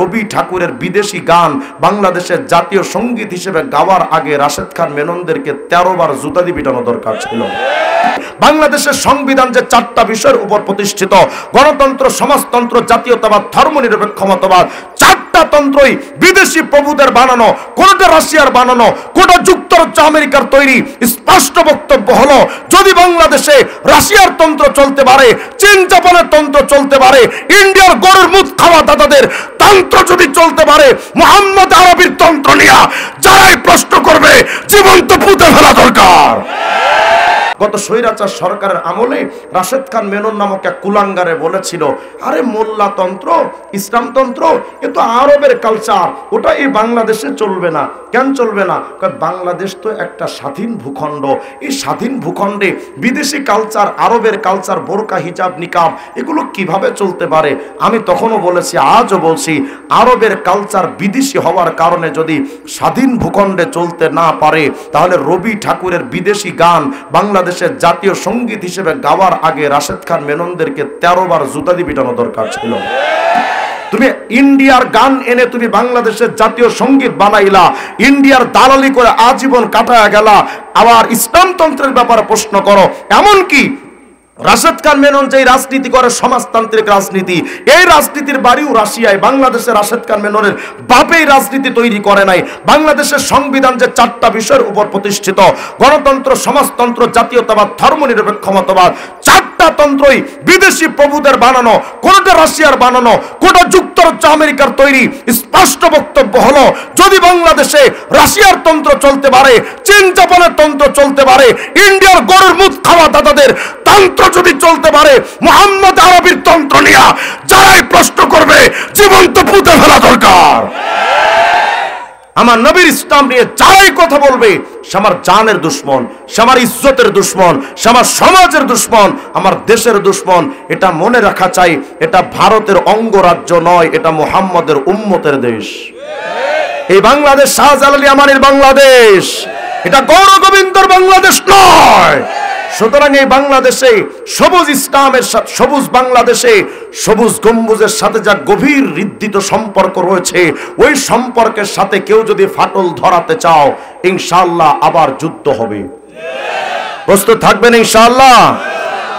রবি ঠাকুরের বিদেশি গান বাংলাদেশের জাতীয় সঙ্গীত হিসেবে গাওয়ার আগে রাশেদ খান মেননদেরকে 13 বার জুতা দিয়ে পিটানো দরকার ছিল। বাংলাদেশের সংবিধান যে 4টা বিষয়ের উপর প্রতিষ্ঠিত, গণতন্ত্র, সমাজতন্ত্র, জাতীয়তাবাদ, ধর্মনিরপেক্ষ মতবাদ, 4টা তন্ত্রই বিদেশি প্রভুদের বানানো, কোনটা রাশিয়ার বানানো, কোনটা যুক্তরাজ্য আমেরিকার তৈরি। স্পষ্ট বক্তব্য হলো, যদি বাংলাদেশে রাশিয়ার তন্ত্র চলতে পারে, চীন জাপানের তন্ত্র চলতে পারে, ইন্ডিয়ার গরুর মুখ খাওয়া দাদাদের তন্ত্র যদি চলতে পারে, মোহাম্মদ আরবির তন্ত্র নিয়ে যারাই প্রশ্ন করবে জীবন্ত পুঁতে ফেলা দরকার। গত স্বৈরাচার সরকারের আমলে রাশেদ খান মেনন নামক এক কুলাঙ্গারে বলেছিল, আরে মোল্লা তন্ত্র, ইসলাম তন্ত্র এ তো আরবের কালচার, ওটা এই বাংলাদেশে চলবে না। কেন চলবে না? বাংলাদেশ তো একটা স্বাধীন ভূখণ্ড, এই স্বাধীন ভূখণ্ডে বিদেশি কালচার, আরবের কালচার, বোরকা, হিজাব, নিকাব এগুলো কিভাবে চলতে পারে? আমি তখনও বলেছি, আজও বলছি, আরবের কালচার বিদেশি হওয়ার কারণে যদি স্বাধীন ভূখণ্ডে চলতে না পারে, তাহলে রবি ঠাকুরের বিদেশি গান বাংলাদেশের জাতীয় সঙ্গীত হিসেবে গাওয়ার আগে রাশেদ খান মেননদেরকে 13 বার জুতা দিয়ে পিটানো দরকার ছিল। তুমি ইন্ডিয়ার গান এনে তুমি বাংলাদেশের জাতীয় সঙ্গীত বানাইলা, ইন্ডিয়ার দালালি করে আজীবন কাটায়া গেলা, আবার ইসলামতন্ত্রের ব্যাপারে প্রশ্ন করো। এমনকি রাশেদ খান মেনন যে রাজনীতি করে সমাজতান্ত্রিক রাজনীতি, এই রাজনীতির বাড়িও রাশিয়ায়। বাংলাদেশের রাশেদ খান মেননের বাপেই রাজনীতি তৈরি করে নাই। বাংলাদেশের সংবিধান যে 4টা বিষয়ের উপর প্রতিষ্ঠিত, গণতন্ত্র, সমাজতন্ত্র, জাতীয়তাবাদ, ধর্মনিরপেক্ষ মতবাদ, 4টা তন্ত্রই বিদেশি প্রভুদের বানানো, কোনটা রাশিয়ার বানানো, কোনটা যুক্তরাজ্য আমেরিকার তৈরি। স্পষ্ট বক্তব্য হলো, যদি বাংলাদেশে রাশিয়ার তন্ত্র চলতে পারে, চীন জাপানের তন্ত্র চলতে পারে, ইন্ডিয়ার গরুর মুখ খাওয়া দাদাদের তন্ত্র যদি চলতে পারে, মোহাম্মদ আরবির তন্ত্র নিয়ে যারাই প্রশ্ন করবে জীবন্ত পুঁতে ফেলা দরকার। আমার নবীর ইসলাম নিয়ে যারাই কথা বলবে, সে আমার জানের দুশ্মন, সে আমার ইজ্জতের দুশ্মন, সে আমার সমাজের দুশ্মন, আমার দেশের দুশ্মন। এটা মনে রাখা চাই, এটা ভারতের অঙ্গরাজ্য নয়, এটা মুহাম্মদের উম্মতের দেশ। এই বাংলাদেশ শাহজালালি আমানের বাংলাদেশ, এটা গৌর গোবিন্দর বাংলাদেশ নয়। সুতরাং এই বাংলাদেশে সবুজ ইসলামের সাথে, সবুজ বাংলাদেশে সবুজ গম্বুজের সাথে যা গভীর হৃদ্যিত সম্পর্ক রয়েছে, ওই সম্পর্কের সাথে কেউ যদি ফাটল ধরাতে চাও, ইনশাআল্লাহ আবার যুদ্ধ হবে। প্রস্তুত থাকবেন ইনশাআল্লাহ।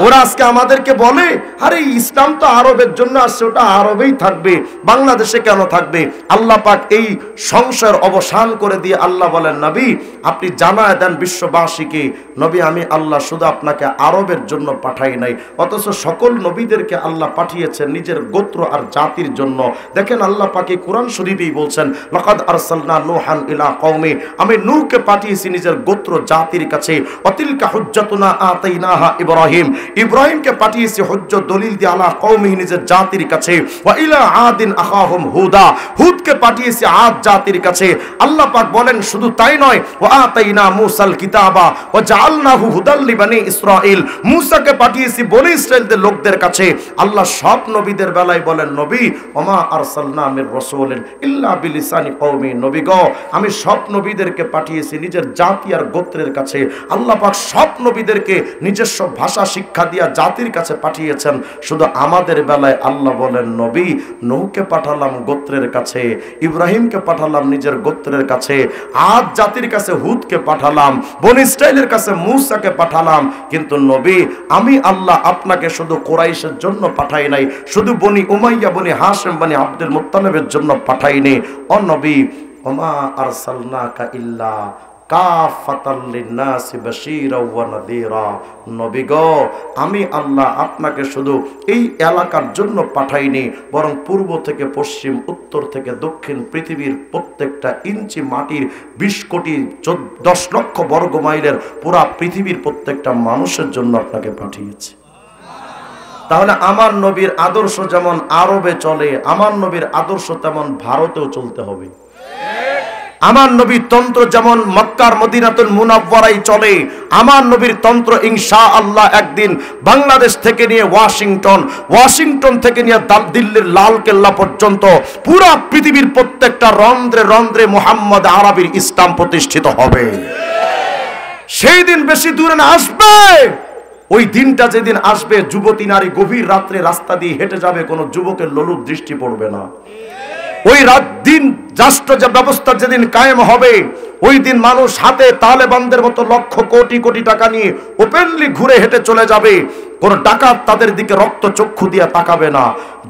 ওরা আজকে আমাদেরকে বলে, আরে ইসলাম তো আরবের জন্য আসছে, ওটা আরবেই থাকবে, বাংলাদেশে কেন থাকবে? আল্লাহ পাক এই সংশয়ের অবসান করে দিয়ে আল্লাহ বলেন, নবী আপনি জানায় দেন বিশ্ববাসীকে, নবী আমি আল্লাহ শুধু আপনাকে আরবের জন্য পাঠাই নাই, অথচ সকল নবীদেরকে আল্লাহ পাঠিয়েছেন নিজের গোত্র আর জাতির জন্য। দেখেন আল্লাহ পাকে কোরআন শরীফেই বলছেন, লাকাদ আরসালনা নূহান ইলা কওমি, আমি নূহকে পাঠিয়েছি নিজের গোত্র জাতির কাছে। অতিলকা হুজ্জাতুনা আতাইনাহা ইব্রাহিম, ইব্রাহিমকে পাঠিয়েছি হুজ্জত দলিল দিয়ে আলা কওমিহি নিজের জাতির কাছে। ওয়া ইলা আদিন আখাহুম হুদা, হুদকে পাঠিয়েছি আদ জাতির কাছে। আল্লাহ পাক বলেন শুধু তাই নয়, ওয়া আতাইনা মূসাল কিতাবা ওয়া জাআলনাহু হুদাল লিবানি ইসরাঈল, মূসাকে পাঠিয়েছি বনি ইসরাঈলদের লোকদের কাছে। আল্লাহ সব নবীদের বেলায় বলেন, নবী ওমা আরসালনা মির রাসূলিন ইল্লা বিলিসানি কওমি, নবী গো আমি সব নবীদেরকে পাঠিয়েছি নিজের জাতি আর গোত্রের কাছে। আল্লাহ পাক সব নবীদেরকে নিজস্ব ভাষা শিক্ষা দিয়া জাতির কাছে পাঠিয়েছেন। শুধু আমাদের বেলায় আল্লাহ বলেন, নবী নূহকে পাঠালাম গোত্রের কাছে, ইব্রাহিমকে পাঠালাম নিজের গোত্রের কাছে, আদ জাতির কাছে হুদকে পাঠালাম, বনি ইসরাঈলের কাছে মূসাকে পাঠালাম, কিন্তু নবী আমি আল্লাহ আপনাকে শুধু কুরাইশের জন্য পাঠাই নাই, শুধু বনি উমাইয়া, বনি হাশিম, বনি আব্দুল মুত্তালিবের জন্য পাঠাইনি। ও নবী ওমা আরসালনাকা ইল্লা কাফাতাল লিন্নাসি বাশীরা ওয়া নাযীরা, নবী গো আমি আল্লাহ আপনাকে শুধু এই এলাকার জন্য পাঠাইনি, বরং পূর্ব থেকে পশ্চিম, উত্তর থেকে দক্ষিণ, পৃথিবীর প্রত্যেকটা ইঞ্চি মাটির 20 কোটি 10 লক্ষ বর্গ মাইলের পুরা পৃথিবীর প্রত্যেকটা মানুষের জন্য আপনাকে পাঠিয়েছি। তাহলে আমার নবীর আদর্শ যেমন আরবে চলে, আমার নবীর আদর্শ তেমন ভারতেও চলতে হবে। আমার নবীর তন্ত্র যেমন মক্কার মদিনাতুল মুনাওয়ারায় চলে, আমার নবীর তন্ত্র ইনশাআল্লাহ একদিন বাংলাদেশ থেকে নিয়ে ওয়াশিংটন থেকে নিয়ে দিল্লির লাল কেল্লা পর্যন্ত পুরা পৃথিবীর প্রত্যেকটা রন্ধ্রে রন্ধ্রে মুহাম্মদ আরবির ইসলাম প্রতিষ্ঠিত হবে। সেই দিন বেশি দূরে না, আসবে। ওই দিনটা যেদিন আসবে, যুবতী নারী গভীর রাত্রে রাস্তা দিয়ে হেঁটে যাবে, কোনো যুবকের লোলুপ দৃষ্টি পড়বে না। ওই রাত দিন রাষ্ট্র যে ব্যবস্থা যেদিন কায়েম হবে, ওই দিন মানুষ হাতে তালেবানদের মতো লক্ষ কোটি কোটি টাকা নিয়ে ওপেনলি ঘুরে হেঁটে চলে যাবে। কোন ডাকাত তাদের দিকে রক্ত চক্ষু দিয়ে তাকাবে না।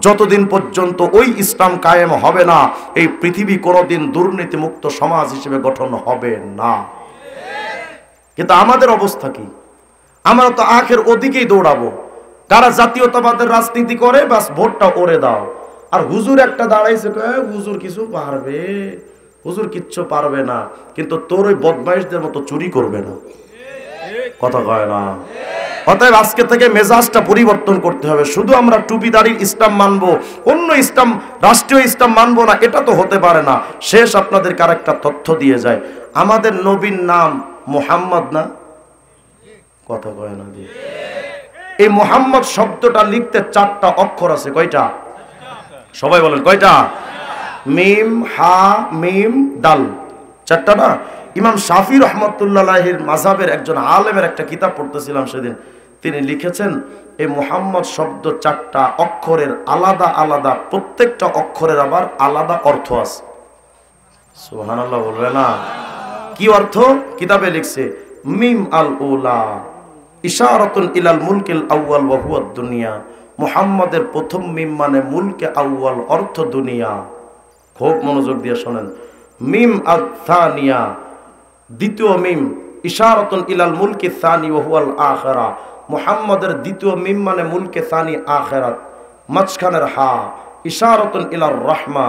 যতদিন পর্যন্ত ওই ইসলাম কায়েম হবে না, এই পৃথিবী কোনোদিন দুর্নীতিমুক্ত সমাজ হিসেবে গঠন হবে না। কিন্তু আমাদের অবস্থা কি? আমরা তো আখের ওদিকেই দৌড়াবো। কারা জাতীয়তাবাদের রাজনীতি করে, বাস ভোটটা ওরে দাও। আর হুজুর একটা দাঁড়াইছে, হুজুর কিছু পারবে, হুজুর কিচ্ছু পারবে না, কিন্তু তোর ওই বদমাইশদের মতো চুরি করবে না। কথা কয় না? অতএব আজকে থেকে মেজাজটা পরিবর্তন করতে হবে। শুধু আমরা টুপিদারির ইসলাম মানবো, অন্য ইসলাম, রাষ্ট্রীয় ইসলাম মানবো না, এটা তো হতে পারে না। শেষ আপনাদেরকে আর একটা তথ্য দিয়ে যায়, আমাদের নবীর নাম মুহাম্মদ না? কথা কয় না? এই মুহাম্মদ শব্দটা লিখতে 4টা অক্ষর আছে। কয়টা? সবাই বলেন কয়টা? মিম, হা, মিম, দাল, 4টা না? ইমাম শাফি রহমতুল্লাহির মাযহাবের একজন আলেমের একটা কিতাব পড়তেছিলাম সেদিন, তিনি লিখেছেন এই মুহাম্মদ শব্দ 4টা অক্ষরের আলাদা আলাদা, প্রত্যেকটা অক্ষরের আবার আলাদা অর্থ আছে। সুবহানাল্লাহ বলবে না? কি অর্থ? কিতাবে লিখছে, মিম আল উলা ইশারাতুন ইলাল মুলকিল আউয়াল ওয়া হুয়া দুনিয়া। মুহাম্মাদের প্রথম মিম মানে মুলকে আউয়াল, অর্থ দুনিয়া। খুব মনোযোগ দিয়ে শোনেন। মিম আত-থানিয়া, দ্বিতীয় মিম, ইশারাতুন ইলাল মুলকি সানি ওয়া হুয়াল আখিরা। মুহাম্মাদের দ্বিতীয় মিম মানে মুলকে সানি, আখিরাত। মাঝখানের হা, ইশারাতুন ইলার রাহমা,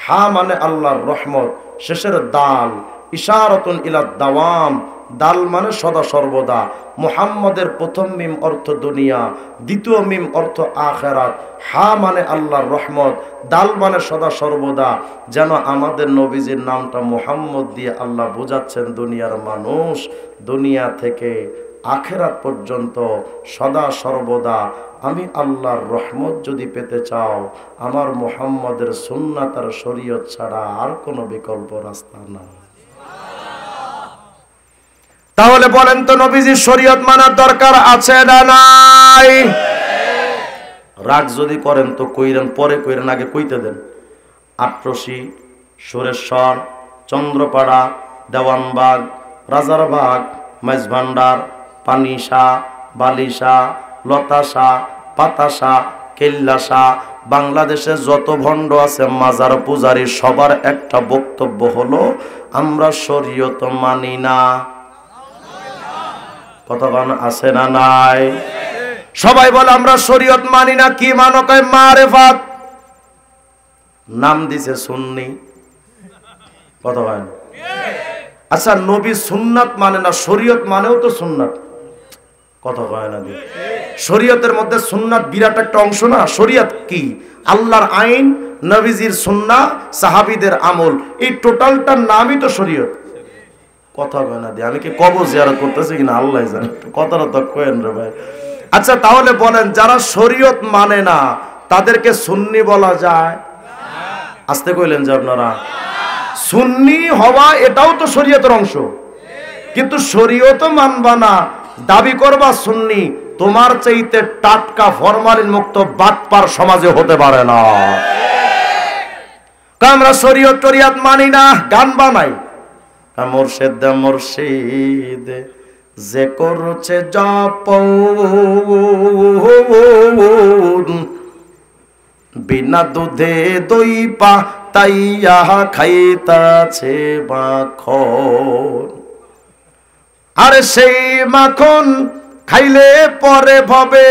হা মানে আল্লাহর রহমত। শেষের দাল, ইশারাতুন ইলাদ দাওয়াম, দাল মানে সদা সর্বদা। মুহাম্মাদের প্রথম মিম অর্থ দুনিয়া, দ্বিতীয় মিম অর্থ আখিরাত, হা মানে আল্লাহর রহমত, দাল মানে সদা সর্বদা। যেন আমাদের নবীজির নামটা মুহাম্মদ দিয়ে আল্লাহ বোঝাচ্ছেন, দুনিয়ার মানুষ, দুনিয়া থেকে আখিরাত পর্যন্ত সদা সর্বদা আমি আল্লাহর রহমত যদি পেতে চাও, আমার মুহাম্মদের সুন্নাত আর শরীয়ত ছাড়া আর কোনো বিকল্প রাস্তা না। তাহলে বলেন তো, নবীজির শরীয়ত মানার দরকার আছে না নাই? রাগ যদি করেন তো কইরেন, পরে কইরেন, আগে কইতে দেন। আটরশি, সুরেশ্বর, চন্দ্রপাড়া, দেওয়ানবাগ, রাজারবাগ, মাইজভান্ডার, পানিশা, বালিশা, লতাশা, পাতাশা, কেল্লাশা, বাংলাদেশে যত ভণ্ড আছে মাজার পূজারী, সবার একটা বক্তব্য হলো আমরা শরীয়ত মানি না। কতক্ষণ আছে না নাই? সবাই বলে আমরা শরীয়ত মানি না। কি মানো? কয় মারেফাত। নাম দিছে সুন্নি। কতক্ষণ? আচ্ছা, নবী সুন্নাত মানে না, শরীয়ত মানেও তো সুন্নাত। কথা কয় না? শরীয়তের মধ্যে সুন্নাত বিরাট একটা অংশ না? শরীয়ত কি? আল্লাহর আইন, নবীজির সুন্নাহ, সাহাবীদের আমল, এই টোটালটার নামই তো শরীয়ত। কথা কয় না? আমি কি কবর জিয়ারত করতেছি কিনা আল্লাহ জানে, কথাটা তো কয়েন রে ভাই। আচ্ছা, তাহলে বলেন, যারা শরীয়ত মানে না তাদেরকে সুন্নি বলা যায়? আস্তে কইলেন যে আপনারা। সুন্নি হওয়া এটাও তো শরীয়তের অংশ, কিন্তু শরীয়ত মানবা না, দাবি করবা সুন্নি, তোমার চাইতে টাটকা ফরমালিন মুক্ত বাটপার সমাজে হতে পারে না। আমরা শরীয়ত টরিয়াত মানি না, গান বানাই। মুর্শিদ মুর্শিদ যে করছে জপ, বিনা দুধে দই পাতাইয়া খাইতাছে মাখন। আর সেই মাখন খাইলে পরে ভবে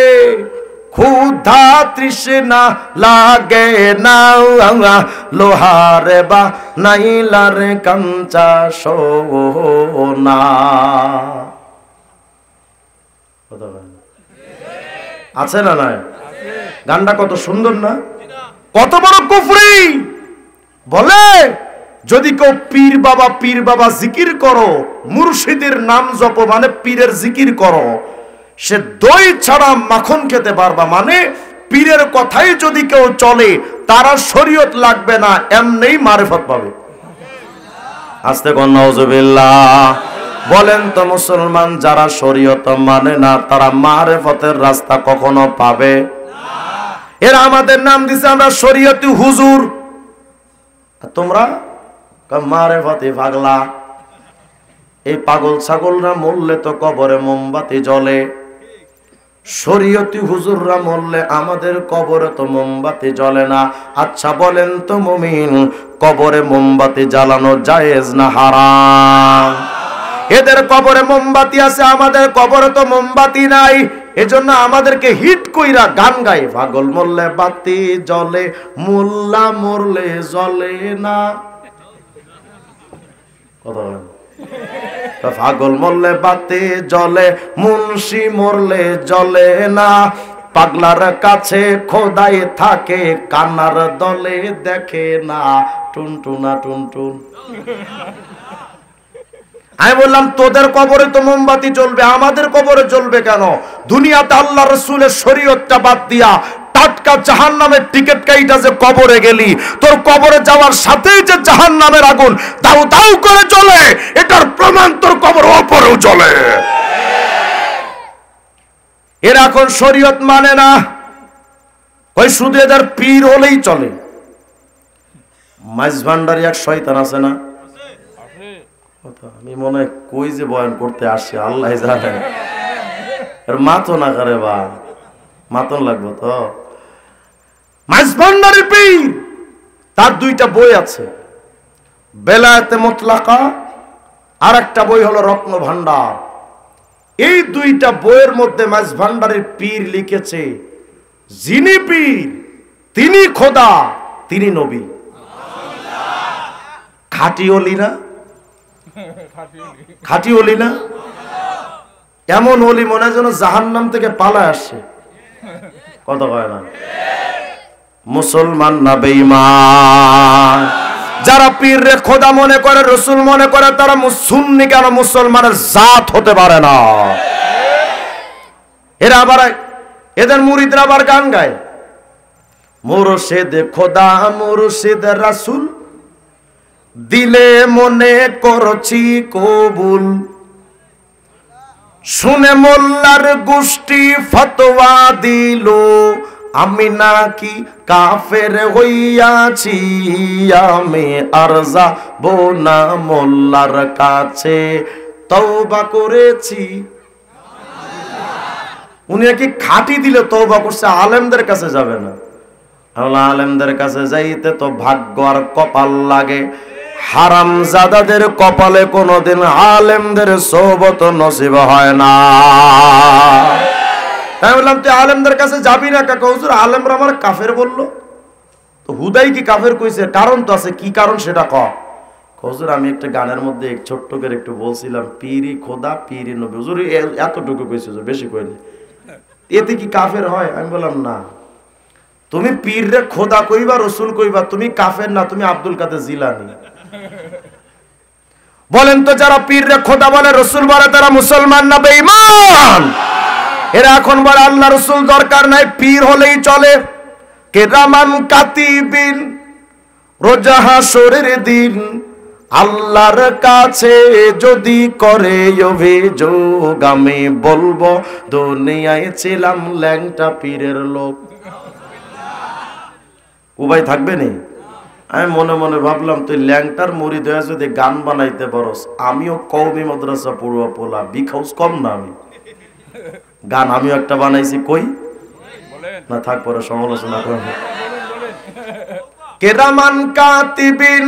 ক্ষুধা তৃষ্ণা লাগে না, লোহারে বা নাইলার কাঞ্চা সোনা। আছে না নাই? গানটা কত সুন্দর না? কত বড় কুফরি! বলে যদি কেউ পীর বাবা জিকির করো, মুর্শিদের নাম জপ মানে পীরের জিকির করো, সে দই ছাড়া মাখন খেতে পারবা, মানে পীরের কথাই যদি কেউ চলে তারা শরীয়ত লাগবে না, এমনি মারিফত পাবে। আস্তে কোন নাউজুবিল্লাহ। বলেন তো মুসলমান যারা শরীয়ত মানে না তারা মারিফতের রাস্তা কখনো পাবে? এরা আমাদের নাম দিছে আমরা শরীয়তি হুজুর। তোমরা মারে ফাতে পাগলা, এই পাগল ছাগলরা মরলে তো কবরে মোমবাতি জ্বলে, শরীয়তি হুজুররা মরলে আমাদের কবরে তো মোমবাতি জ্বলে না। আচ্ছা বলেন তো মুমিন, কবরে মোমবাতি জ্বালানো জায়েজ না হারাম? এদের কবরে মোমবাতি আছে, আমাদের কবরে তো মোমবাতি নাই। এজন্য আমাদেরকে হিট কইরা গান গায়, পাগল মরলে বাতি জ্বলে, মোল্লা মরলে জ্বলে না। কথা বলেন, পাগল মরলে বাতি জ্বলে, মুন্সি মরলে জ্বলে না। পাগলার কাছে খোদাই থাকে, কান্নার দলে দেখে না। টুনটুনা টুনটুন। আমি বললাম তোদের কবরে তো মোমবাতি জ্বলবে, আমাদের কবরে জ্বলবে কেন? দুনিয়াতে আল্লাহ রসুলের শরীয়তটা বাদ দিয়া টাটকা জাহান্নামের টিকিট কাইটা যে কবরে গেলি, তোর কবরে যাওয়ার সাথেই যে জাহান্নামের আগুন দাউ দাউ করে জ্বলে, এটার প্রমাণ তোর কবর ওপরেও জ্বলে। এরা এখন শরীয়ত মানে না, ওই শুধু এদের পীর হলেই চলে। মাইজ ভান্ডারি এক শয়তান আছে না, আমি মনে হয় কই যে বয়ান করতে আসছে আল্লাহ জানে, এর মাতো না করে বা মাতন লাগবো তো। মাইজ ভান্ডারি পীর, তার দুইটা বই আছে, বেলায়েতে মুতলাকা আর একটা বই হলো রত্ন ভান্ডার। এই দুইটা বইয়ের মধ্যে মাইজ ভান্ডারের পীর লিখেছে, যিনি পীর তিনি খোদা, তিনি নবী। খাঁটি ওলি না, খাঁটি ওলি না? এমন ওলি মনে হয় যেন জাহান্নাম থেকে পালায় আসছে। কথা কয় না? মুসলমান না বেঈমান? যারা পীর রে খোদা মনে করে, রসুল মনে করে, তারা সুন্নি কেন মুসলমানের জাত হতে পারে না? এরা আবার, এদের মুরিদরা আবার গান গায়, মুর্শিদ খোদা মুর্শিদ রাসূল, দিলে মনে করছি কবুল, শুনে মোল্লার গোষ্ঠী ফতোয়া দিল, আমি নাকি কাফের হইয়াছি, আমি আর যাব না মোল্লার কাছে, তওবা করেছি। উনি কি খাঁটি দিলে তওবা করছে, আলেমদের কাছে যাবে না? আলেমদের কাছে যাইতে তো ভাগ্য আর কপাল লাগে। হারামজাদাদের কপালে কোনোদিন আলেমদের সোহবত নসিব হয় না। তাই বললাম তুই আলেমদের কাছে যাবি না কাকা? হুজুর আলেমরা আমার কাফের বললো। তো হুদাই কি কাফের কইছে? কারণ তো আছে, কি কারণ সেটা ক। হুজুর আমি একটা গানের মধ্যে ছোট্ট করে একটু বলছিলাম, পীরি খোদা পীরি নবী। হুজুর এতটুকু কইছে, বেশি কইনি, এতে কি কাফের হয়? আমি বললাম না, তুমি পীর রে খোদা কইবা, রসুল কইবা, তুমি কাফের না, তুমি আব্দুল কাদের জিলানী। বলেন তো যারা পীর রে খোদা বলে, রসুল বলে, তারা মুসলমান না বেঈমান? এরা এখন বলে আল্লাহ রসুল দরকার নাই, পীর হলেই চলে। কিরামান কাতিবিন, রোজা হাসরের দিন আল্লাহর কাছে যদি করে অভিযোগ, আমি বলবো দুনিয়ায় ছিলাম ল্যাংটা পীরের লোক। উপায় থাকবে নি? আমি মনে মনে ভাবলাম তুই ল্যাংটার মুড়ি দেয়া যদি গান বানাইতে পারস, আমিও কওমি মাদ্রাসা পড়ুয়া পোলা, বিখাউস কম না আমি, গান আমিও একটা বানাইছি। কই না থাক, পরে সমালোচনা করব। কিরামান কাতিবিন,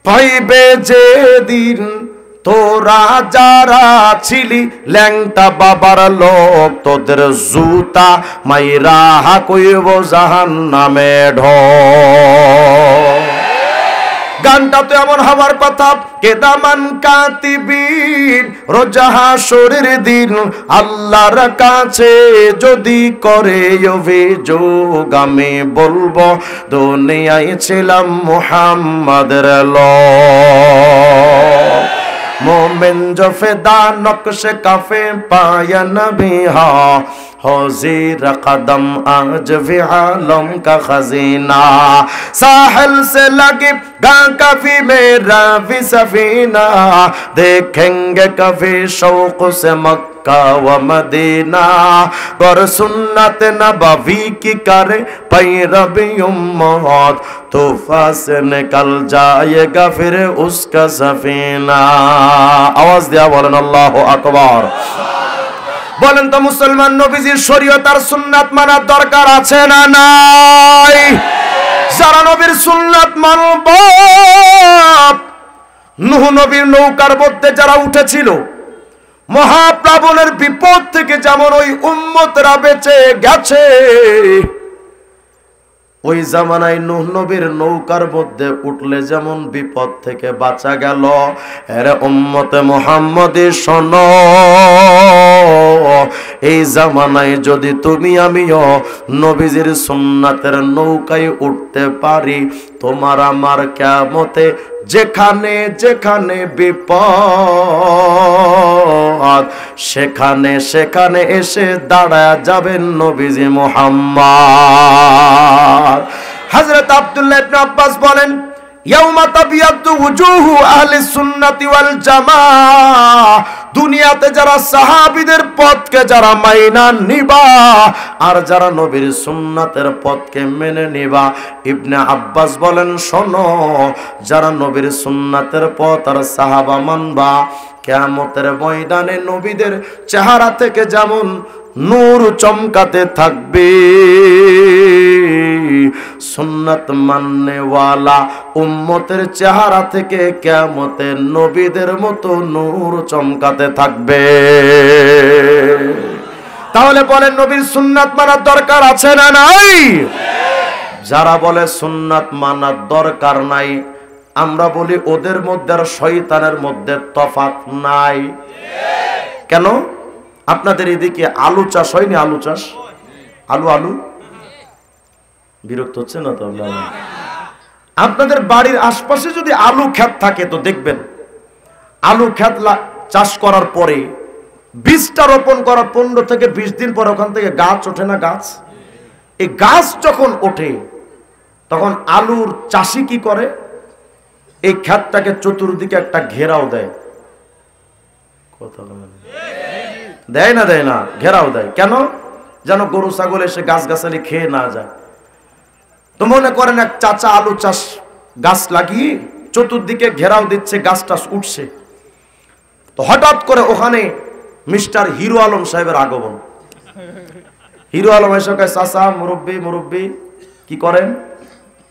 পাইবে যে দিন তোরা যারা ছিলি ল্যাংটা বাবার লোক, তোদের জুতা মাইরা কইব জাহান্নামে ঢোক। গানটা তো এমন হওয়ার কথা, কিরামান কাতিবিন, রোজা হাসরের দিন আল্লাহর কাছে যদি করে অভিযোগ, আমি বলবো দুনিয়ায় ছিলাম মুহাম্মাদের লোক। मोमिन जो फिदा नक्श काफे पाया नबी हा, हौजीर कदम आज भी आलम का खजीना, साहिल से लगे गा कभी मेरा भी सफीना, देखेंगे कभी शौक से मक्का मक्का व मदीना और सुन्नत नबवी की करे पैरवी उम्मत तूफा से निकल जाएगा फिर उसका सफीना। आवाज दिया बोलें अल्लाहु আকবার। বলেন তো মুসলমান নবীজির শরীয়ত আর সুন্নাত মানার দরকার আছে না নাই? যারা নবীর সুন্নাত মানব, নূহ নবীর নৌকার মধ্যে যারা উঠেছিল, মহাপ্লাবনের বিপদ থেকে যেমন ওই উম্মতরা বেঁচে গেছে, ওই জামানায় নূহ নবীর নৌকার মধ্যে উঠলে যেমন বিপদ থেকে বাঁচা গেল, এর উম্মতে মুহাম্মদী শোনো, এই জামানায় যদি তুমি আমিও নবীজির সুন্নাতের নৌকায় উঠতে পারি, তোমার আমার কিয়ামতে যেখানে যেখানে বিপদ সেখানে সেখানে এসে দাঁড়ায় যাবেন নবীজি মুহাম্মদ। হযরত আব্দুল্লাহ ইবনে আব্বাস বলেন, ইয়াউমা তাবিয়াতু ওয়ুজুহু আহলি সুন্নাতি ওয়াল জামাআহ, দুনিয়াতে যারা সাহাবীদের পথকে যারা মাইনা নিবা আর যারা নবীর সুন্নাতের পথকে মেনে নিবা, ইবনে আব্বাস বলেন শোনো, যারা নবীর সুন্নাতের পথ আর সাহাবা মানবা, কিয়ামতের ময়দানে নবীদের চেহারা থেকে যেমন নূর চমকাতে থাকবে, সুন্নাত মাননে ওয়ালা উম্মতের চেহারা থেকে কিয়ামতে নবীদের মতো নূর চমকাতে থাকবে। তাহলে বলেন নবীর সুন্নাত মানার দরকার আছে না নাই? যারা বলে সুন্নাত মানার দরকার নাই, আমরা বলি ওদের মধ্যে আর শয়তানের মধ্যে তফাৎ নাই। কেন? আপনাদের এদিকে আলু চাষ হয়নি? আলু চাষ, আলু আলু বিরক্ত হচ্ছে না তো? আপনাদের বাড়ির আশপাশে যদি আলু ক্ষেত থাকে তো দেখবেন আলু ক্ষেত চাষ করার পরে বীজটা রোপণ করার 15 থেকে 20 দিন পর ওখান থেকে গাছ ওঠে না? গাছ, এই গাছ যখন ওঠে তখন আলুর চাষি কি করে, এই ক্ষেতটাকে চতুর্দিকে একটা ঘেরাও দেয়। কথা বলেন, দেয় না? দেয় না, ঘেরাও দেয়। কেন? যেন গরু ছাগল এসে গাছগাছালি খেয়ে না যায়। তো মনে করেন এক চাচা আলু চাষ গাছ লাগিয়ে চতুর্দিকে ঘেরাও দিচ্ছে, গাছটা উঠছে, তো হঠাৎ করে ওখানে মিস্টার হিরো আলম সাহেবের আগমন। হিরো আলম এসে কয়, চাচা মুরব্বী মুরব্বী কি করেন?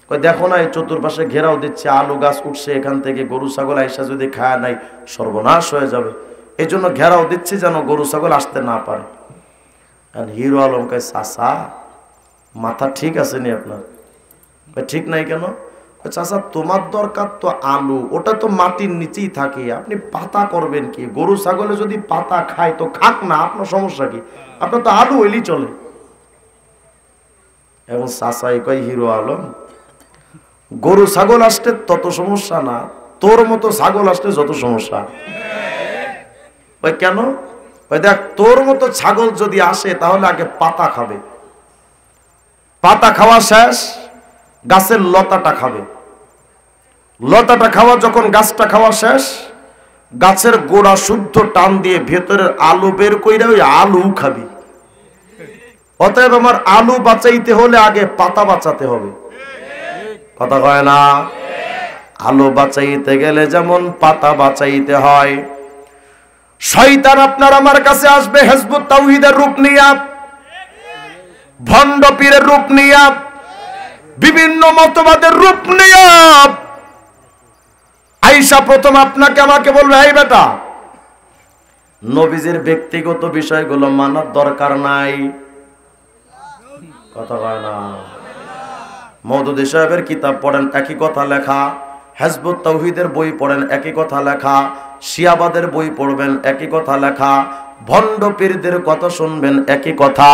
কয় দেখো না, এই চতুর্পাশে ঘেরাও দিচ্ছে, আলু গাছ উঠছে, এখান থেকে গরু ছাগল আইসা যদি খায় নাই সর্বনাশ হয়ে যাবে, এই জন্য ঘেরাও দিচ্ছি যেন গরু ছাগল আসতে না পারে। আর হিরো আলম কয়, চাচা মাথা ঠিক আছে নি আপনার? ঠিক নাই কেন? চাচা তোমার দরকার তো আলু, ওটা তো মাটির নিচেই থাকে, আপনি পাতা করবেন কি? গরু ছাগলে যদি পাতা খায় তো খাক না, আপনার সমস্যা কি? আপনার তো আলু হইলেই চলে। এবং চাচাই কয়, হিরো আলম গরু ছাগল আসতে তত সমস্যা না, তোর মতো ছাগল আসতে যত সমস্যা। ওই কেন? ওই দেখ, তোর মতো ছাগল যদি আসে তাহলে আগে পাতা খাবে, পাতা খাওয়া শেষ গাছের লতাটা খাবে, লতাটা খাওয়া যখন গাছটা খাওয়া শেষ, গাছের গোড়া শুদ্ধ টান দিয়ে ভেতরের আলু বের কইরা ওই আলু খাবি। অতএব আমার আলু বাঁচাইতে হলে আগে পাতা বাঁচাতে হবে। কথা কয় না? আলু বাঁচাইতে গেলে যেমন পাতা বাঁচাইতে হয়। শয়তান আপনার আমার কাছে আসবে হিজবুত তাওহীদের রূপ নিয়া, ভণ্ড পীরের রূপ নিয়া, বিভিন্ন মতবাদের রূপ নিয়া আয়েশা প্রথম আপনাকে আমাকে বলবে, এই বেটা নবীজির ব্যক্তিগত বিষয়গুলো মানার দরকার নাই। কথা কয় না? মওদুদী সাহেবের কিতাব পড়েন একই কথা লেখা, হিজবুত তাওহীদের বই পড়েন একই কথা লেখা, শিয়াবাদের বই পড়বেন একই কথা লেখা, ভণ্ড পীরদের কথা শুনবেন একই কথা।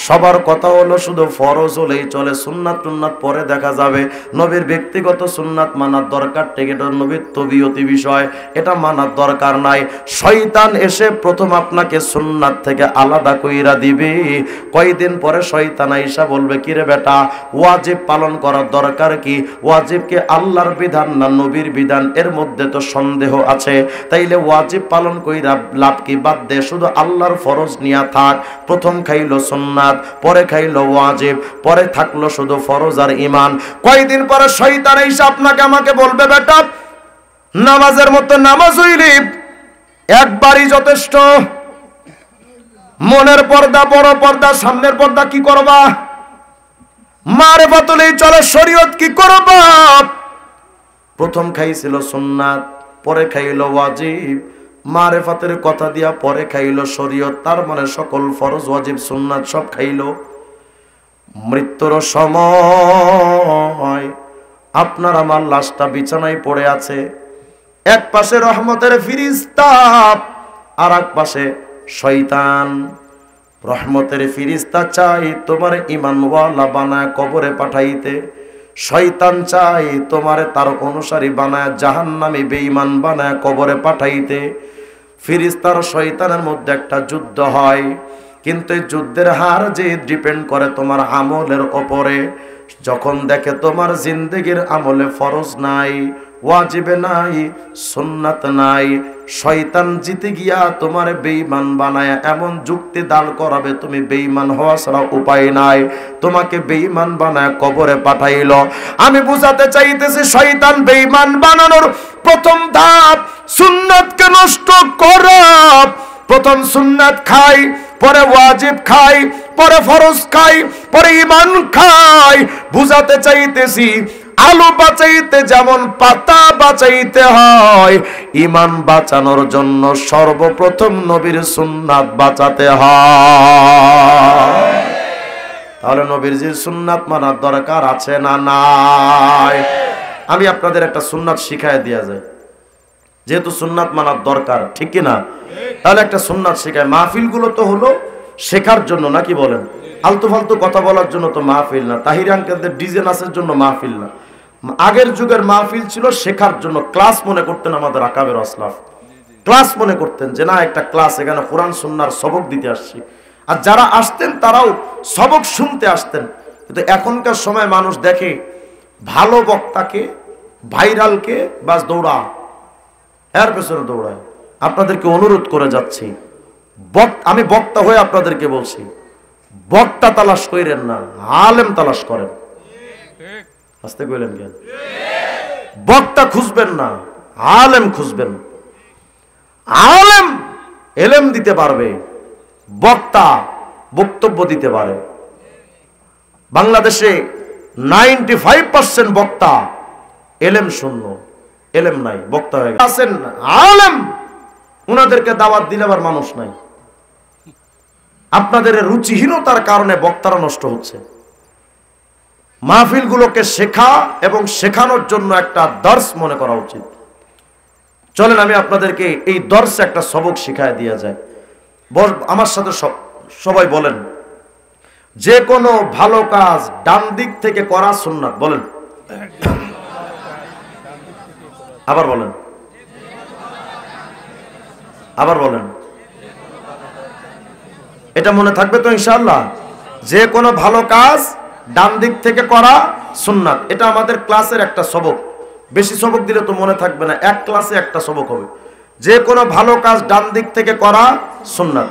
সবার কথা হলো শুধু ফরজ হলেই চলে, সুন্নাত টুন্নাত পরে দেখা যাবে। নবীর ব্যক্তিগত সুন্নাত মানার দরকার ঠিক, এটা নবীর তবিয়তি বিষয়, এটা মানার দরকার নাই। শয়তান এসে প্রথম আপনাকে সুন্নাত থেকে আলাদা কইরা দিবে, কয়দিন পরে শয়তান আইসা বলবে, কিরে বেটা ওয়াজিব পালন করার দরকার কি? ওয়াজিব কি আল্লাহর বিধান না নবীর বিধান? এর মধ্যে তো সন্দেহ আছে, তাইলে ওয়াজিব পালন কইরা লাভ কি? বাদ দে, শুধু আল্লাহর ফরজ নিয়া থাক। প্রথম খাইলো সুন্নাত, পরে খাইলো ওয়াজিব, পরে থাকলো শুধু ফরজ আর ঈমান। কয়দিন পরে শয়তান এসে আপনাকে আমাকে বলবে, বেটা নামাজের মতো নামাজ হইলি একবারই যথেষ্ট, মনের পর্দা, বড় পর্দা, সামনের পর্দা কি করবা? মারেফাতুলেই চলে, শরীয়ত কি করবা? প্রথম খাইছিল সুন্নাত, পরে খাইলো ওয়াজিব, মারেফাতের কথা দিয়া পরে খাইলো শরীয়ত। তার মানে সকল ফরজ, ওয়াজিব, সুন্নাত সব খাইলো। মৃত্যুর সময় আপনার আমার লাশটা বিছানায় পড়ে আছে, এক পাশে রহমতের ফিরিস্তা, আর এক পাশে শয়তান। রহমতের ফিরিস্তা চাই তোমার ঈমানওয়ালা বানায় কবরে পাঠাইতে, শয়তান চাই তোমারে তার অনুসারী বানায় জাহান্নামী বেঈমান বানায় কবরে পাঠাইতে। ফিরিস্তার শয়তানের মধ্যে একটা যুদ্ধ হয়, কিন্তু এই যুদ্ধের হার যে ডিপেন্ড করে তোমার আমলের ওপরে। যখন দেখে তোমার জিন্দেগির আমলে ফরজ নাই, ওয়াজিবে নাই, সুন্নাত নাই, শয়তান জিতে গিয়া তোমার বেঈমান বানায় এমন যুক্তি দাঁড় করাবে, তুমি বেঈমান হওয়া ছাড়া উপায় নাই, তোমাকে বেঈমান বানায় কবরে পাঠাইলো। আমি বুঝাতে চাইতেছি, শয়তান বেঈমান বানানোর প্রথম ধাপ সুন্নাতকে নষ্ট করা। প্রথম সুন্নাত খাই, পরে ওয়াজিব খাই, পরে ফরজ খাই, পরে ঈমান খাই। বুঝাতে চাইতেছি, আলু বাঁচাইতে যেমন পাতা বাঁচাইতে হয়, ঈমান বাঁচানোর জন্য সর্বপ্রথম নবীর সুন্নাত বাঁচাতে হয়। তাহলে নবীর যে সুন্নাত মানার দরকার আছে না নাই? আমি আপনাদের একটা সুন্নাত শিখায় দেয়া যায়, যেহেতু সুন্নাত মানার দরকার, ঠিক কি না? তাহলে একটা সুন্নাত শেখায়। মাহফিলগুলো তো হলো শেখার জন্য, নাকি বলেন? আলতু ফালতু কথা বলার জন্য তো মাহফিল না। তাহির আঙ্কেলদের ডিজে নাচের জন্য মাহফিল না। আগের যুগের মাহফিল ছিল শেখার জন্য। ক্লাস মনে করতেন আমাদের আকাবের আসলাফ, ক্লাস মনে করতেন যে না একটা ক্লাস, এখানে কোরআন সুন্নাহর সবক দিতে আসছি। আর যারা আসতেন তারাও সবক শুনতে আসতেন। কিন্তু এখনকার সময় মানুষ দেখে ভালো বক্তাকে, ভাইরালকে, বাস দৌড়া, এর পেছনে দৌড়ায়। আপনাদেরকে অনুরোধ করে যাচ্ছি, আমি বক্তা হয়ে আপনাদেরকে বলছি, বক্তা তালাশ করেন না, আলেম তালাশ করেন। আসতে কইলেন কেন? বক্তা খুঁজবেন না, আলেম খুঁজবেন। আলেম এলেম দিতে পারবে, বক্তা বক্তব্য দিতে পারে। বাংলাদেশে 95% বক্তা এলেম শূন্য, এলেম নাই, বক্তা হয়ে গেছেন আলেম। উনাদেরকে দাওয়াত দিলে আবার মানুষ নাই। আপনাদের রুচিহীনতার কারণে বক্তারা নষ্ট হচ্ছে। মাহফিলগুলোকে শেখা এবং শেখানোর জন্য একটা দর্স মনে করা উচিত। চলেন আমি আপনাদেরকে এই দর্সে একটা সবক শিখায় দিয়া যায়। আমার সাথে সবাই বলেন, যে কোনো ভালো কাজ ডান দিক থেকে করা সুন্নাত। বলেন, আবার বলেন, আবার বলেন। এটা মনে থাকবে তো ইনশাআল্লাহ? যে কোনো ভালো কাজ ডান দিক থেকে করা সুন্নাত। এটা আমাদের ক্লাসের একটা সবক। বেশি সবক দিলে তো মনে থাকবে না, এক ক্লাসে একটা সবক হবে। যে কোনো ভালো কাজ ডান দিক থেকে করা সুন্নাত,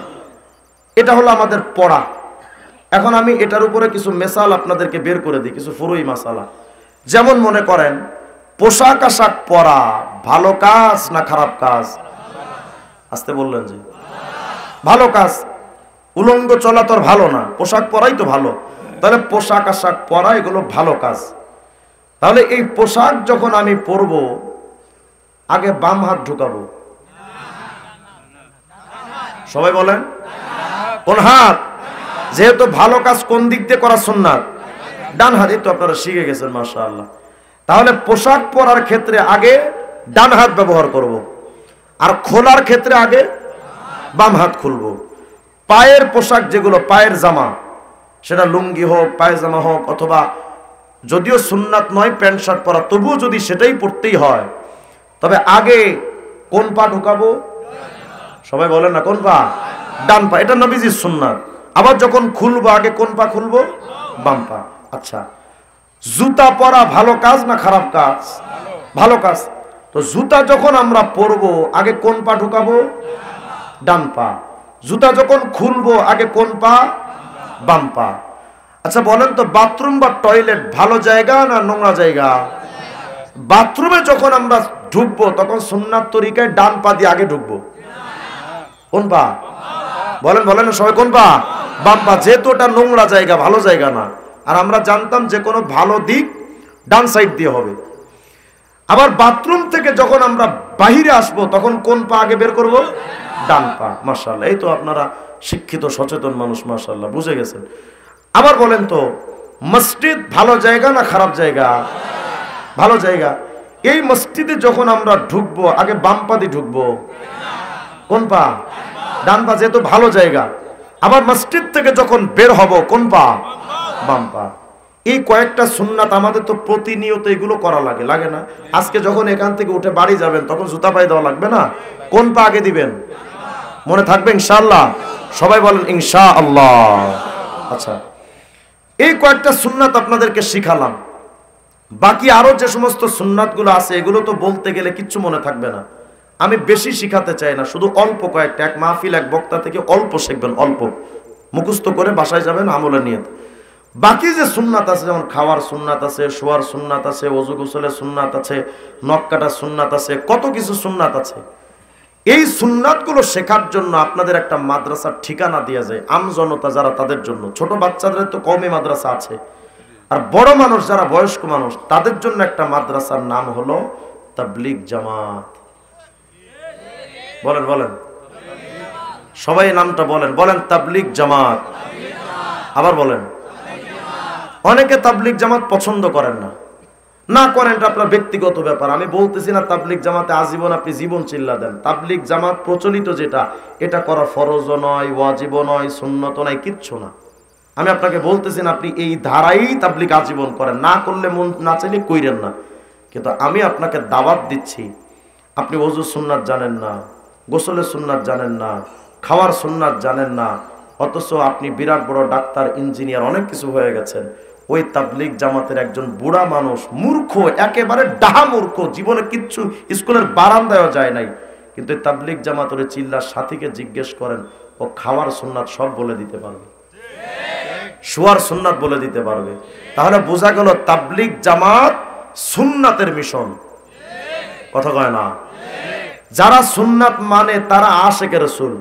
এটা হলো আমাদের পড়া। এখন আমি এটার উপরে কিছু মেসাল আপনাদেরকে বের করে দিই, কিছু ফুরুই মাসালা। যেমন মনে করেন, পোশাক আশাক পরা ভালো কাজ না খারাপ কাজ? আসতে বললেন যে ভালো কাজ। উলঙ্গ চলা তো ভালো না, পোশাক পরাই তো ভালো। তাহলে পোশাক আশাক পরা এগুলো ভালো কাজ। তাহলে এই পোশাক যখন আমি পরব, আগে বাম হাত ঢুকাবো। সবাই বলেন কোন হাত? যেহেতু ভালো কাজ কোন দিক দিয়ে করা সুন্নাত? ডান হাত। এই তো আপনারা শিখে গেছেন, মাশাআল্লাহ। তাহলে পোশাক পরার ক্ষেত্রে আগে ডান হাত ব্যবহার করব, আর খোলার ক্ষেত্রে আগে বাম হাত খুলবো। পায়ের পোশাক যেগুলো, পায়ের জামা, সেটা লুঙ্গি হোক, পায়জামা হোক, অথবা যদিও সুন্নাত নয় প্যান্ট শার্ট পরা, তবুও যদি সেটাই পরতেই হয়, তবে আগে কোন পা ঢুকাবো? সবাই বলেন না, কোন পা? ডান পা। এটা নবীজির সুন্নাত। আবার যখন খুলবো, আগে কোন পা খুলবো? বাম পা। আচ্ছা, জুতা পরা ভালো কাজ না খারাপ কাজ? ভালো কাজ। তো জুতা যখন আমরা পরবো, আগে কোন পা ঢুকাবো? ডান পা। জুতা যখন খুলবো আগে কোন পা? বাম পা। আচ্ছা বলেন তো, বাথরুম বা টয়লেট ভালো জায়গা না নোংরা জায়গা? বাথরুমে যখন আমরা ঢুকবো তখন সুন্নাত তরিকায় ডান পা দিয়ে আগে ঢুকবো। কোন পা? বলেন বলেন সবাই, কোন পা? বাম পা। যেহেতু ওটা নোংরা জায়গা, ভালো জায়গা না। আর আমরা জানতাম যে কোনো ভালো দিক ডান সাইড দিয়ে হবে। আবার বাথরুম থেকে যখন আমরা বাহিরে আসবো তখন কোন পা আগে বের করব? ডান পা। মাশাআল্লাহ, এই তো আপনারা শিক্ষিত সচেতন মানুষ, মাশাআল্লাহ বুঝে গেছেন। আবার বলেন তো, মসজিদ ভালো জায়গা না খারাপ জায়গা? ভালো জায়গা। এই মসজিদে যখন আমরা ঢুকবো আগে বাম পা দিয়ে ঢুকবো। কোন পা? ডান পা, যেহেতু ভালো জায়গা। আবার মসজিদ থেকে যখন বের হব কোন পা? বাম পা। এই কয়েকটা সুন্নাত আমাদের তো প্রতিনিয়ত এগুলো করা লাগে, লাগে না? আজকে যখন এখান থেকে উঠে বাড়ি যাবেন তখন জুতা পায়ে দেওয়া লাগবে না? কোন পা আগে দিবেন? মনে থাকবে ইনশাআল্লাহ? সবাই বলেন ইনশাআল্লাহ। আচ্ছা, এই কয়েকটা সুন্নাত আপনাদেরকে শিখালাম। বাকি আরো যে সমস্ত সুন্নাতগুলো আছে এগুলো তো বলতে গেলে কিচ্ছু মনে থাকবে না। আমি বেশি শিখাতে চাই না, শুধু অল্প কয়েকটা, এক মাহফিল এক বক্তা থেকে অল্প শিখবেন, অল্প মুখস্থ করে বাসায় যাবেন আমলে নিয়ে। বাকি যে সুন্নাত আছে, যেমন খাওয়ার সুন্নাত আছে, শোয়ার সুন্নাত আছে, ওযু গোসলের সুন্নাত আছে, নখ কাটার সুন্নাত আছে, কত কিছু সুন্নাত আছে। এই সুন্নাতগুলো শেখার জন্য আপনাদের একটা মাদ্রাসার ঠিকানা দেওয়া যায়, আমজনতা যারা তাদের জন্য। ছোট বাচ্চাদের তো কওমি মাদ্রাসা আছে, আর বড় মানুষ যারা বয়স্ক মানুষ তাদের জন্য একটা মাদ্রাসার নাম হলো তাবলীগ জামাত। বলেন বলেন সবাই নামটা বলেন, বলেন তাবলীগ জামাত। আবার বলেন। অনেকে তাবলীগ জামাত পছন্দ করেন না, না করেন, এটা আপনার ব্যক্তিগত ব্যাপার। আমি বলতেছি না তাবলীগ জামাতে আজীবন আপনি জীবন চিল্লা দেন। তাবলীগ জামাত প্রচলিত যেটা, এটা করা ফরজও নয়, ওয়াজিবও নয়, সুন্নত নয়, কিচ্ছু না। আমি আপনাকে বলতেছি না আপনি এই ধারাই তাবলীগ আজীবন করেন, না করলে মন না চাইলে কইরেন না। কিন্তু আমি আপনাকে দাওয়াত দিচ্ছি, আপনি ওযু সুন্নাত জানেন না, গোসলের সুন্নাত জানেন না, খাওয়ার সুন্নাত জানেন না, অথচ আপনি বিরাট বড় ডাক্তার, ইঞ্জিনিয়ার, অনেক কিছু হয়ে গেছেন। ওই তাবলীগ জামাতের একজন বুড়া মানুষ, মূর্খ, একেবারে ডাহা মূর্খ, জীবনে কিচ্ছু, স্কুলের বারান্দায়ও যায় নাই, কিন্তু এই তাবলীগ জামাতের চিল্লার সাথীকে জিজ্ঞেস করেন, ও খাওয়ার সুন্নাত সব বলে দিতে পারবে, শোয়ার সুন্নাত বলে দিতে পারবে। তাহলে বোঝা গেল তাবলীগ জামাত সুন্নাতের মিশন। কথা কয় না? যারা সুন্নাত মানে তারা আশিকে রাসূল।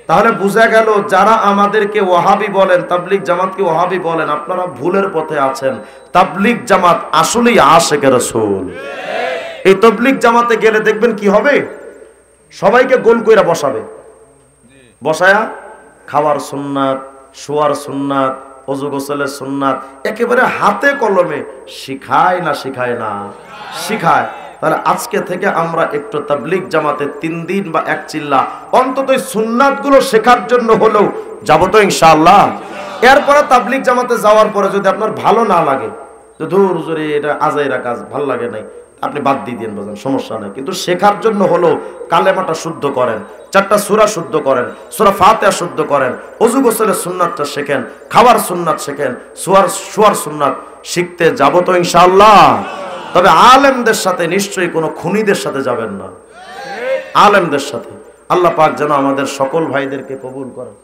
তাহলে বোঝা গেল যারা আমাদেরকে ওয়াহাবি বলেন, তাবলীগ জামাতকে ওয়াহাবি বলেন, আপনারা ভুলের পথে আছেন। তাবলীগ জামাত আসলেই আশিকে রাসূল। এই তাবলীগ জামাতে গেলে দেখবেন কি হবে, সবাইকে গোল কইরা বসাবে, বসায়া খাওয়ার সুন্নাত, শোয়ার সুন্নাত, ওযু গোসলের সুন্নাত একেবারে হাতে কলমে শিখায় না, শিখায় না? শিখায়। তাহলে আজকে থেকে আমরা একটু তাবলীগ জামাতে 3 দিন বা এক চিল্লা অন্তত এই সুন্নাতগুলো শেখার জন্য হলেও যাব তো ইনশাআল্লাহ। এরপরে তাবলীগ জামাতে যাওয়ার পরে যদি আপনার ভালো না লাগে, তো ধুর জোরে এটা আজাইরা কাজ, ভালো লাগে নাই, আপনি বাদ দিয়ে দেন, বোঝেন, সমস্যা নাই। কিন্তু শেখার জন্য হলো কালেমাটা শুদ্ধ করেন, 4টা সূরা শুদ্ধ করেন, সূরা ফাতিহা শুদ্ধ করেন, ওযু গোসলের সুন্নাতটা শেখেন, খাওয়ার সুন্নাত শেখেন, শোয়ার সুন্নাত শিখতে যাব তো ইনশাআল্লাহ। তবে আলেমদের সাথে, নিশ্চয়ই কোনো খুনিদের সাথে যাবেন না, আলেমদের সাথে। আল্লাহ পাক যেন আমাদের সকল ভাইদেরকে কবুল করেন।